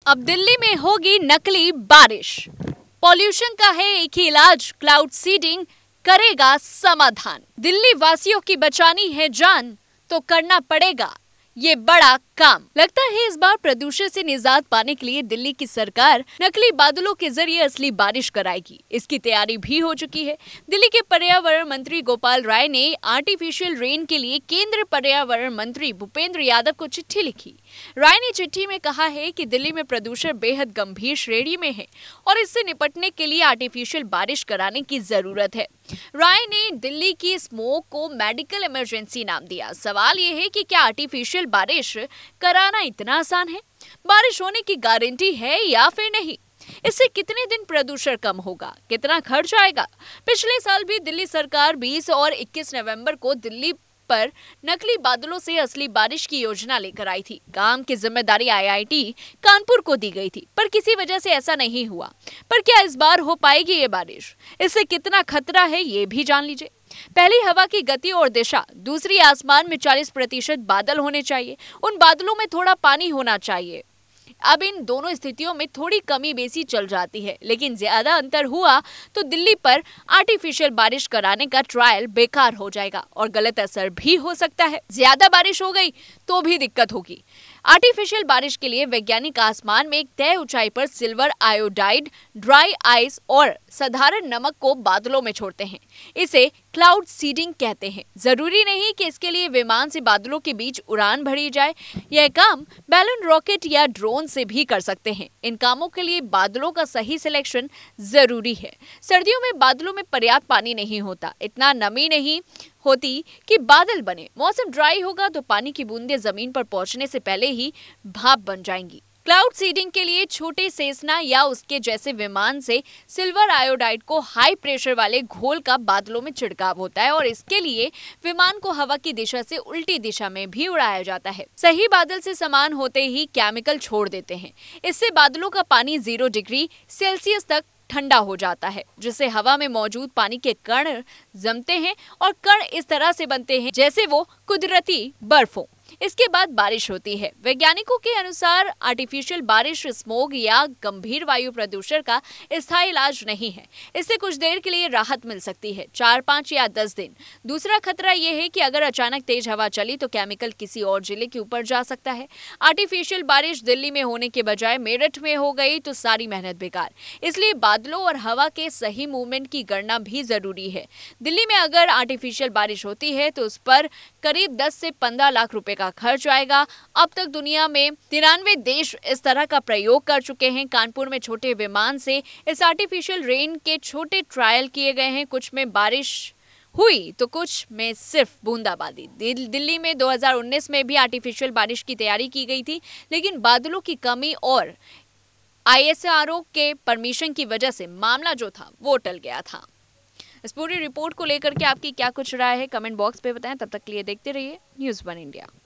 अब दिल्ली में होगी नकली बारिश। पॉल्यूशन का है एक ही इलाज, क्लाउड सीडिंग करेगा समाधान। दिल्ली वासियों की बचानी है जान तो करना पड़ेगा ये बड़ा काम। लगता है इस बार प्रदूषण से निजात पाने के लिए दिल्ली की सरकार नकली बादलों के जरिए असली बारिश कराएगी। इसकी तैयारी भी हो चुकी है। दिल्ली के पर्यावरण मंत्री गोपाल राय ने आर्टिफिशियल रेन के लिए केंद्रीय पर्यावरण मंत्री भूपेंद्र यादव को चिट्ठी लिखी। राय ने चिट्ठी में कहा है कि दिल्ली में प्रदूषण बेहद गंभीर श्रेणी में है और इससे निपटने के लिए आर्टिफिशियल बारिश कराने की जरूरत है। राय ने दिल्ली की स्मोक को मेडिकल इमरजेंसी नाम दिया। सवाल यह है कि क्या आर्टिफिशियल बारिश कराना इतना आसान है? बारिश होने की गारंटी है या फिर नहीं? इससे कितने दिन प्रदूषण कम होगा? कितना खर्च आएगा? पिछले साल भी दिल्ली सरकार 20 और 21 नवंबर को दिल्ली पर नकली बादलों से असली बारिश की योजना लेकर आई थी। काम की जिम्मेदारी आईआईटी कानपुर को दी गई थी, पर किसी वजह से ऐसा नहीं हुआ। पर क्या इस बार हो पाएगी ये बारिश? इससे कितना खतरा है ये भी जान लीजिए। पहली, हवा की गति और दिशा। दूसरी, आसमान में 40% बादल होने चाहिए। उन बादलों में थोड़ा पानी होना चाहिए। अब इन दोनों स्थितियों में थोड़ी कमी बेसी चल जाती है, लेकिन ज्यादा अंतर हुआ तो दिल्ली पर आर्टिफिशियल बारिश कराने का ट्रायल बेकार हो जाएगा और गलत असर भी हो सकता है। ज्यादा बारिश हो गई तो भी दिक्कत होगी। आर्टिफिशियल बारिश के लिए वैज्ञानिक आसमान में एक तय ऊंचाई पर सिल्वर आयोडाइड, ड्राई आइस और साधारण नमक को बादलों में छोड़ते हैं। इसे क्लाउड सीडिंग कहते हैं। जरूरी नहीं कि इसके लिए विमान से बादलों के बीच उड़ान भरी जाए। यह काम बैलून रॉकेट या ड्रोन से भी कर सकते हैं। इन कामों के लिए बादलों का सही सिलेक्शन जरूरी है। सर्दियों में बादलों में पर्याप्त पानी नहीं होता, इतना नमी नहीं होती कि बादल बने। मौसम ड्राई होगा तो पानी की बूंदें जमीन पर पहुंचने से पहले ही भाप बन जाएंगी। क्लाउड सीडिंग के लिए छोटे सेसना या उसके जैसे विमान से सिल्वर आयोडाइड को हाई प्रेशर वाले घोल का बादलों में छिड़काव होता है और इसके लिए विमान को हवा की दिशा से उल्टी दिशा में भी उड़ाया जाता है। सही बादल से समान होते ही केमिकल छोड़ देते हैं। इससे बादलों का पानी 0 डिग्री सेल्सियस तक ठंडा हो जाता है, जिससे हवा में मौजूद पानी के कण जमते हैं और कण इस तरह से बनते हैं जैसे वो कुदरती बर्फ हो। इसके बाद बारिश होती है। वैज्ञानिकों के अनुसार आर्टिफिशियल बारिश स्मोग या गंभीर वायु प्रदूषण का स्थायी इलाज नहीं है। इससे कुछ देर के लिए राहत मिल सकती है, 4, 5 या 10 दिन। दूसरा खतरा यह है कि अगर अचानक तेज हवा चली तो केमिकल किसी और जिले के ऊपर जा सकता है। आर्टिफिशियल बारिश दिल्ली में होने के बजाय मेरठ में हो गई तो सारी मेहनत बेकार। इसलिए बादलों और हवा के सही मूवमेंट की गणना भी जरूरी है। दिल्ली में अगर आर्टिफिशियल बारिश होती है तो उस पर करीब 10 से 15 लाख रुपए का खर्च आएगा। अब तक दुनिया में 93 देश इस तरह का प्रयोग कर चुके हैं। कानपुर में छोटे विमान से इस आर्टिफिशियल रेन के छोटे ट्रायल किए गए हैं। कुछ में बारिश हुई तो कुछ में सिर्फ बूंदाबांदी। दिल्ली में 2019 में भी आर्टिफिशियल बारिश की तैयारी की गई थी, लेकिन बादलों की कमी और ISRO के परमिशन की वजह से मामला जो था वो टल गया था। इस पूरी रिपोर्ट को लेकर के आपकी क्या कुछ राय है, कमेंट बॉक्स पे बताएं। तब तक के लिए देखते रहिए न्यूज़ 1 इंडिया।